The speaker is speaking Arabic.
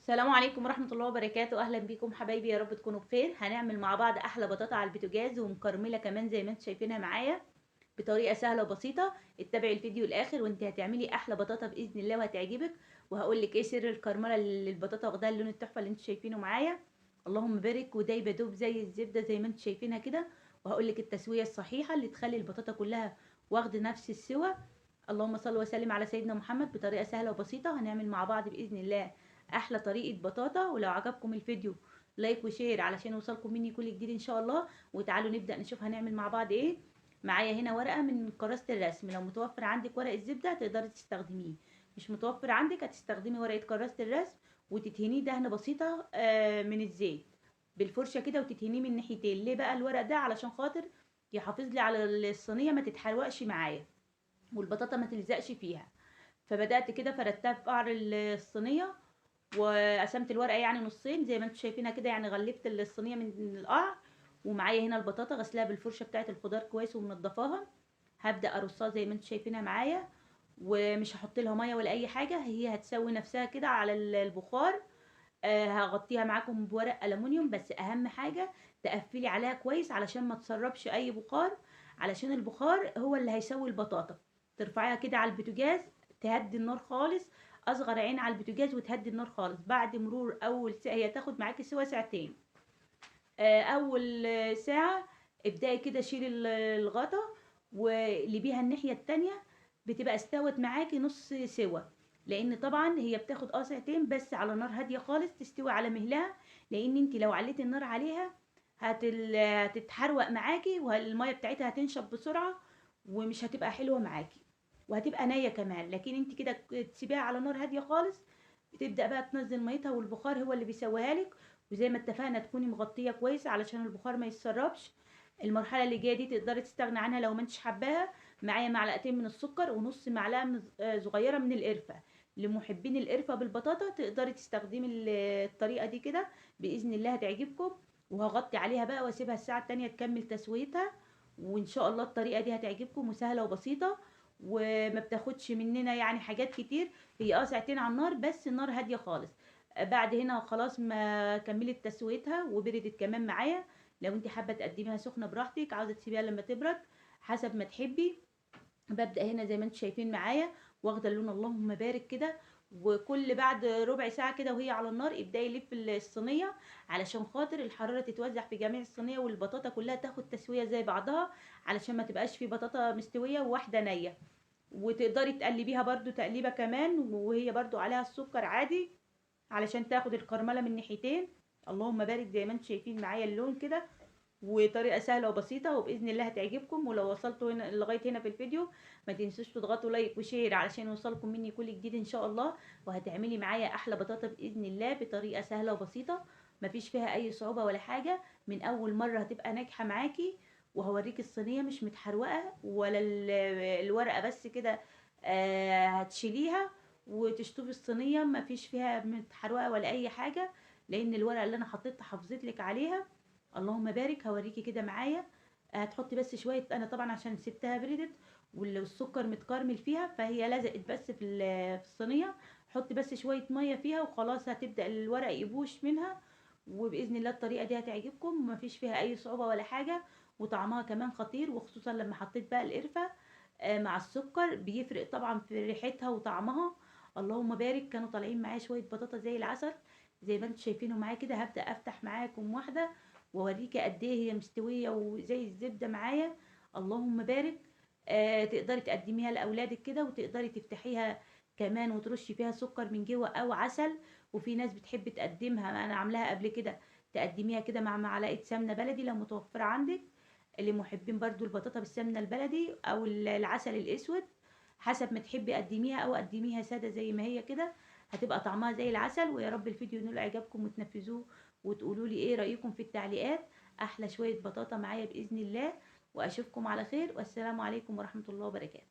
السلام عليكم ورحمة الله وبركاته. أهلا بيكم حبايبي، يا رب تكونوا بخير. هنعمل مع بعض أحلى بطاطا على البوتاجاز ومكرملة كمان زي ما انتم شايفينها معايا بطريقة سهلة وبسيطة. اتبعي الفيديو الآخر وانت هتعملي أحلى بطاطا بإذن الله وهتعجبك. وهقول لك ايه سر الكرملة اللي البطاطا واخداها اللون التحفة اللي انتم شايفينه معايا. اللهم بارك، ودايبة دوب زي الزبدة زي ما انتم شايفينها كده. وهقول لك التسوية الصحيحة اللي تخلي البطاطا كلها واخدة نفس السوى. اللهم صل وسلم على سيدنا محمد. بطريقة سهلة وبسيطة هنعمل مع بعض بإذن الله احلى طريقه بطاطا. ولو عجبكم الفيديو لايك وشير علشان يوصلكم مني كل جديد ان شاء الله. وتعالوا نبدا نشوف هنعمل مع بعض ايه. معايا هنا ورقه من كراسه الرسم، لو متوفر عندك ورق الزبده تقدري تستخدميه، مش متوفر عندك هتستخدمي ورقه كراسه الرسم. وتدهنيه دهنه بسيطه من الزيت بالفرشه كده، وتدهنيه من ناحيتين. ليه بقى الورق ده؟ علشان خاطر يحافظ لي على الصينيه ما تتحرقش معايا والبطاطا ما تلزقش فيها. فبدات كده فردتها في قعر الصينيه، وقسمت الورقه يعني نصين زي ما انتم شايفينها كده، يعني غلفت الصينيه من القعر. ومعايا هنا البطاطا غسلاها بالفرشه بتاعه الخضار كويس ومنضفاها. هبدا ارصها زي ما انتم شايفينها معايا، ومش هحط لها ميه ولا اي حاجه، هي هتسوي نفسها كده على البخار. هغطيها معاكم بورق الومنيوم، بس اهم حاجه تقفلي عليها كويس علشان ما تسربش اي بخار، علشان البخار هو اللي هيسوي البطاطا. ترفعيها كده على البوتاجاز، تهدي النار خالص، اصغر عين على البوتاجاز وتهدي النار خالص. بعد مرور اول ساعه، هي تاخد معاكي سوا ساعتين. اول ساعه ابداي كده شيلي الغطا وقلبيها الناحيه التانية، بتبقى استوت معاكي نص سوا. لان طبعا هي بتاخد ساعتين بس على نار هاديه خالص تستوي على مهلها. لان انت لو عليتي النار عليها هتتحروق معاكي، والميه بتاعتها هتنشف بسرعه ومش هتبقى حلوه معاكي، وهتبقى نيه كمان. لكن انت كده تسيبيها على نار هاديه خالص، بتبدا بقى تنزل ميتها والبخار هو اللي بيسويها لك. وزي ما اتفقنا تكوني مغطيه كويس علشان البخار ما يتسربش. المرحله اللي جايه دي تقدري تستغني عنها لو ما انتش حباها. معايا معلقتين من السكر ونص معلقه من صغيره من القرفه. لمحبين القرفه بالبطاطا تقدري تستخدمي الطريقه دي كده، باذن الله هتعجبكم. وهغطي عليها بقى واسيبها الساعه التانية تكمل تسويتها. وان شاء الله الطريقه دي هتعجبكم وسهله وبسيطه، وما بتاخدش مننا يعني حاجات كتير. هي ساعتين على النار بس النار هاديه خالص. بعد هنا خلاص ما كملت تسويتها وبردت كمان معايا. لو انت حابه تقدميها سخنه براحتك، عاوزه تسيبيها لما تبرد حسب ما تحبي. ببدا هنا زي ما انتم شايفين معايا واخده اللون اللهم بارك كده. وكل بعد ربع ساعه كده وهي على النار ابداي يلف الصينيه، علشان خاطر الحراره تتوزع في جميع الصينيه والبطاطا كلها تاخد تسويه زي بعضها، علشان ما تبقاش في بطاطا مستويه وواحده نيه. وتقدري تقلبيها برضو تقليبه كمان وهي برضو عليها السكر عادي، علشان تاخد الكرمله من ناحيتين. اللهم بارك زي ما انتم شايفين معايا اللون كده. وطريقه سهله وبسيطه وباذن الله هتعجبكم. ولو وصلتوا هنا لغايه هنا في الفيديو ما تنسوش تضغطوا لايك وشير علشان يوصلكم مني كل جديد ان شاء الله. وهتعملي معايا احلى بطاطا باذن الله بطريقه سهله وبسيطه، مفيش فيها اي صعوبه ولا حاجه. من اول مره هتبقى ناجحه معاكي. وهوريك الصينيه مش متحروقه ولا الورقه بس كده. هتشيليها وتشطفي الصينيه، مفيش فيها متحروقه ولا اي حاجه، لان الورقه اللي انا حطيتها حافظت لك عليها. اللهم بارك. هوريكي كده معايا. هتحطي بس شويه، انا طبعا عشان سبتها بردت والسكر متكرمل فيها فهي لزقت بس في الصينيه. حطي بس شويه ميه فيها وخلاص هتبدا الورق يبوش منها. وباذن الله الطريقه دي هتعجبكم، مفيش فيها اي صعوبه ولا حاجه. وطعمها كمان خطير، وخصوصا لما حطيت بقى القرفه مع السكر بيفرق طبعا في ريحتها وطعمها. اللهم بارك. كانوا طالعين معايا شويه بطاطا زي العسل زي ما انتم شايفينهم معايا كده. هبدا افتح معاكم واحده واوريكي قد ايه هي مستويه وزي الزبده معايا. اللهم بارك. تقدري تقدميها لاولادك كده، وتقدري تفتحيها كمان وترشي فيها سكر من جوه او عسل. وفي ناس بتحب تقدمها، انا عاملاها قبل كده، تقدميها كده مع معلقه سمنه بلدي لو متوفره عندك. اللي محبين برضو البطاطا بالسمنه البلدي او العسل الاسود، حسب ما تحبي قدميها، او قدميها ساده زي ما هي كده، هتبقى طعمها زي العسل. ويا رب الفيديو ينول اعجابكم وتنفذوه وتقولوا لي ايه رايكم في التعليقات. احلى شويه بطاطا معايا باذن الله. واشوفكم على خير، والسلام عليكم ورحمه الله وبركاته.